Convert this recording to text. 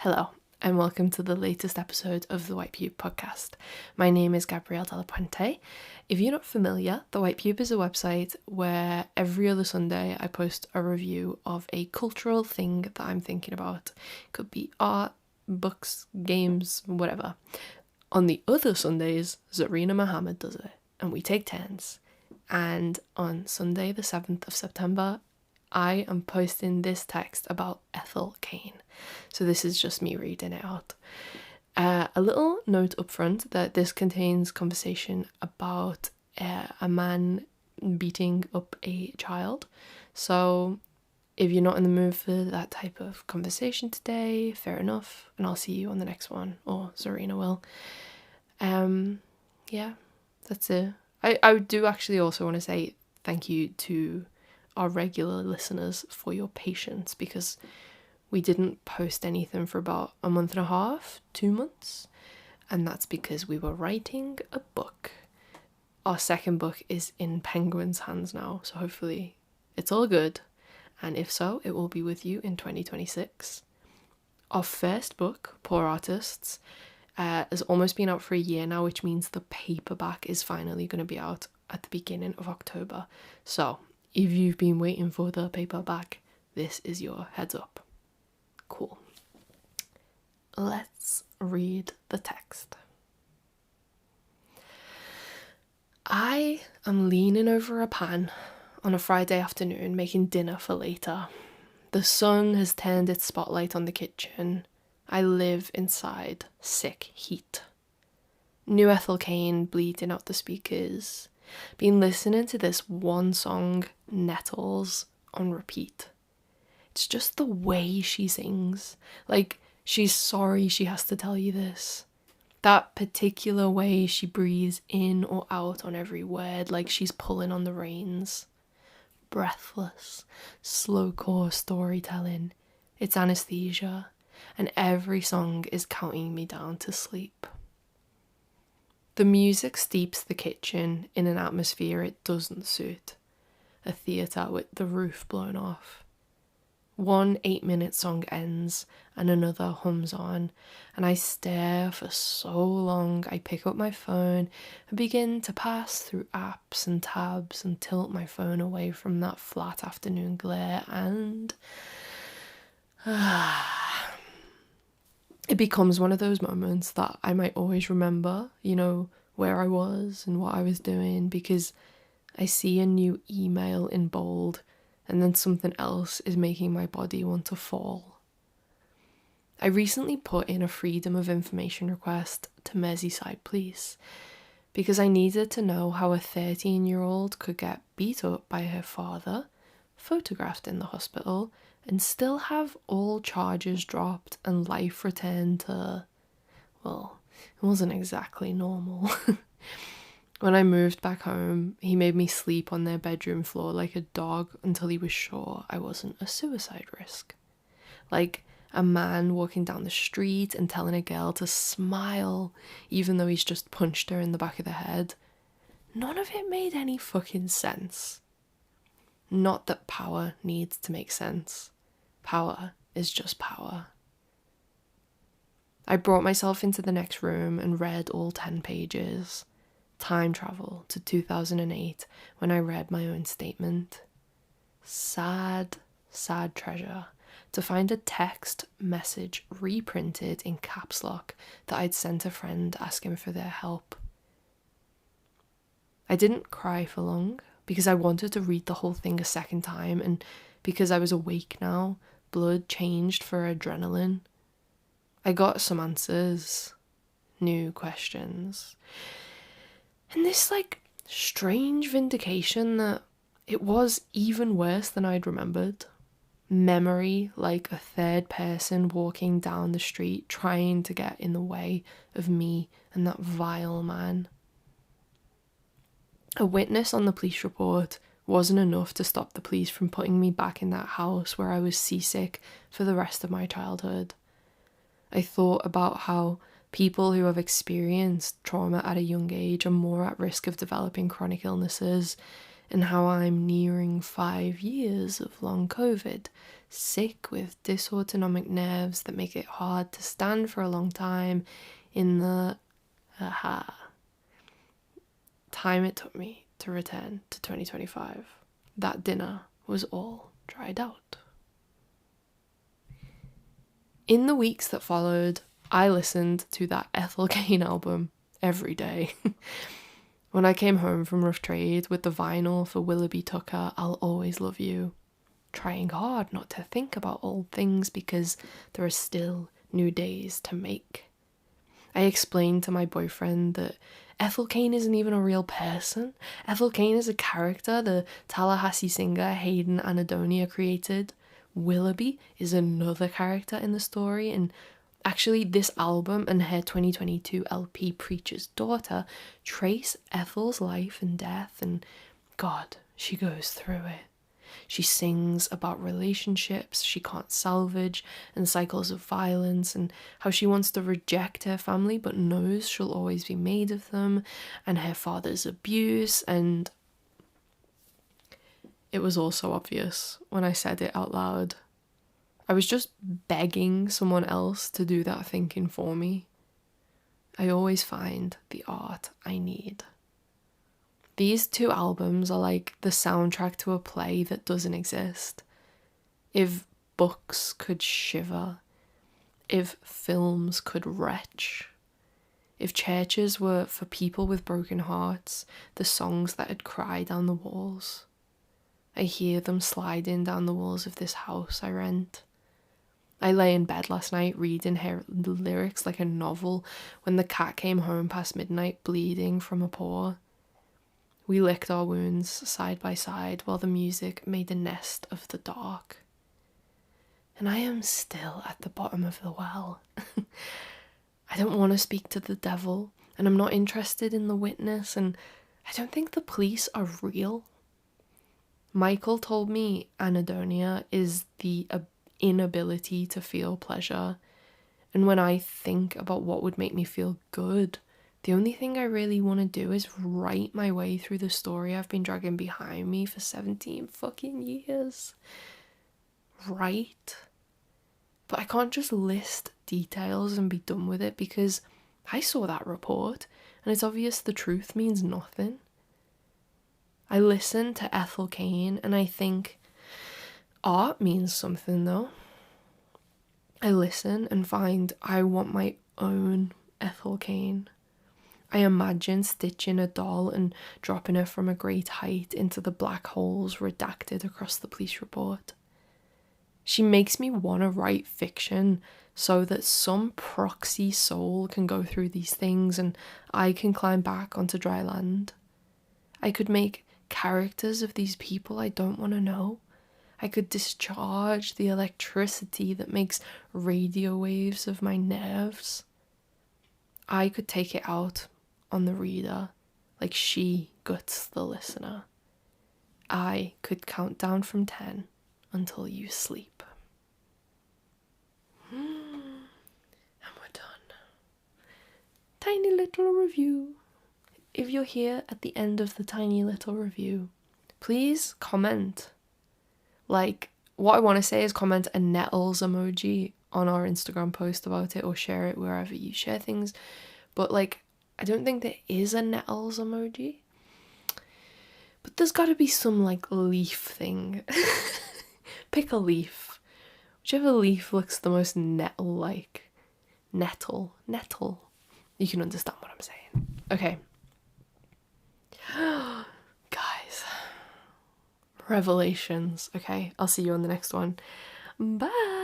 Hello, and welcome to the latest episode of the White Pube podcast. My name is Gabrielle de la Puente. If you're not familiar, the White Pube is a website where every other Sunday I post a review of a cultural thing that I'm thinking about. It could be art, books, games, whatever. On the other Sundays, Zarina Mohammed does it, and we take turns. And on Sunday, the 7th of September, I am posting this text about Ethel Cain. So this is just me reading it out. A little note up front that this contains conversation about a man beating up a child. So if you're not in the mood for that type of conversation today, fair enough. And I'll see you on the next one, or Zarina will. Yeah, that's it. I do actually also want to say thank you to our regular listeners for your patience, because we didn't post anything for about a month and a half, 2 months, and that's because we were writing a book. Our second book is in Penguin's hands now, so hopefully it's all good, and if so, it will be with you in 2026. Our first book, Poor Artists, has almost been out for a year now, which means the paperback is finally going to be out at the beginning of October. So if you've been waiting for the paperback, this is your heads up. Cool. Let's read the text. I am leaning over a pan on a Friday afternoon making dinner for later. The sun has turned its spotlight on the kitchen. I live inside sick heat. New Ethel Cain bleeding out the speakers. Been listening to this one song, Nettles, on repeat. It's just the way she sings. Like, she's sorry she has to tell you this. That particular way she breathes in or out on every word, like she's pulling on the reins. Breathless, slowcore storytelling. It's anesthesia, and every song is counting me down to sleep. The music steeps the kitchen in an atmosphere it doesn't suit. A theatre with the roof blown off. One 8-minute song ends and another hums on, and I stare for so long I pick up my phone and begin to pass through apps and tabs and tilt my phone away from that flat afternoon glare, and it becomes one of those moments that I might always remember, where I was and what I was doing, because I see a new email in bold and then something else is making my body want to fall. I recently put in a Freedom of Information request to Merseyside Police because I needed to know how a 13-year-old could get beat up by her father, photographed in the hospital, and still have all charges dropped and life returned to, well, it wasn't exactly normal. When I moved back home, he made me sleep on their bedroom floor like a dog until he was sure I wasn't a suicide risk. Like a man walking down the street and telling a girl to smile even though he's just punched her in the back of the head. None of it made any fucking sense. Not that power needs to make sense. Power is just power. I brought myself into the next room and read all 10 pages. Time travel to 2008 when I read my own statement. Sad, sad treasure to find a text message reprinted in caps lock that I'd sent a friend asking for their help. I didn't cry for long because I wanted to read the whole thing a second time, and because I was awake now, blood changed for adrenaline. I got some answers, new questions. And this, strange vindication that it was even worse than I'd remembered. Memory like a third person walking down the street trying to get in the way of me and that vile man. A witness on the police report wasn't enough to stop the police from putting me back in that house where I was seasick for the rest of my childhood. I thought about how people who have experienced trauma at a young age are more at risk of developing chronic illnesses, and how I'm nearing 5 years of long COVID, sick with dysautonomic nerves that make it hard to stand for a long time in the time it took me to return to 2025. That dinner was all dried out. In the weeks that followed, I listened to that Ethel Cain album every day. When I came home from rough trade with the vinyl for Willoughby Tucker, I'll Always Love You, trying hard not to think about old things because there are still new days to make. I explained to my boyfriend that Ethel Cain isn't even a real person. Ethel Cain is a character the Tallahassee singer Hayden Anadonia created. Willoughby is another character in the story, and actually this album and her 2022 LP Preacher's Daughter trace Ethel's life and death, and God, she goes through it. She sings about relationships she can't salvage and cycles of violence, and how she wants to reject her family but knows she'll always be made of them, and her father's abuse. And it was all so obvious when I said it out loud. I was just begging someone else to do that thinking for me. I always find the art I need. These two albums are like the soundtrack to a play that doesn't exist. If books could shiver, if films could retch, if churches were for people with broken hearts, the songs that had cried down the walls. I hear them sliding down the walls of this house I rent. I lay in bed last night reading her lyrics like a novel when the cat came home past midnight bleeding from a paw. We licked our wounds side by side while the music made a nest of the dark. And I am still at the bottom of the well. I don't want to speak to the devil, and I'm not interested in the witness, and I don't think the police are real. Michael told me anhedonia is the inability to feel pleasure, and when I think about what would make me feel good, the only thing I really want to do is write my way through the story I've been dragging behind me for 17 fucking years. Right? But I can't just list details and be done with it because I saw that report and it's obvious the truth means nothing. I listen to Ethel Cain and I think art means something though. I listen and find I want my own Ethel Cain. I imagine stitching a doll and dropping her from a great height into the black holes redacted across the police report. She makes me want to write fiction so that some proxy soul can go through these things and I can climb back onto dry land. I could make characters of these people I don't want to know. I could discharge the electricity that makes radio waves of my nerves. I could take it out on the reader like she guts the listener. I could count down from 10 until you sleep. And we're done. Tiny little review. If you're here at the end of the tiny little review, please comment. Like, what I want to say is comment a nettles emoji on our Instagram post about it or share it wherever you share things. But like, I don't think there is a nettles emoji. But there's got to be some like leaf thing. Pick a leaf. Whichever leaf looks the most nettle-like. Nettle. You can understand what I'm saying. Okay. Guys. Revelations. Okay, I'll see you on the next one. Bye.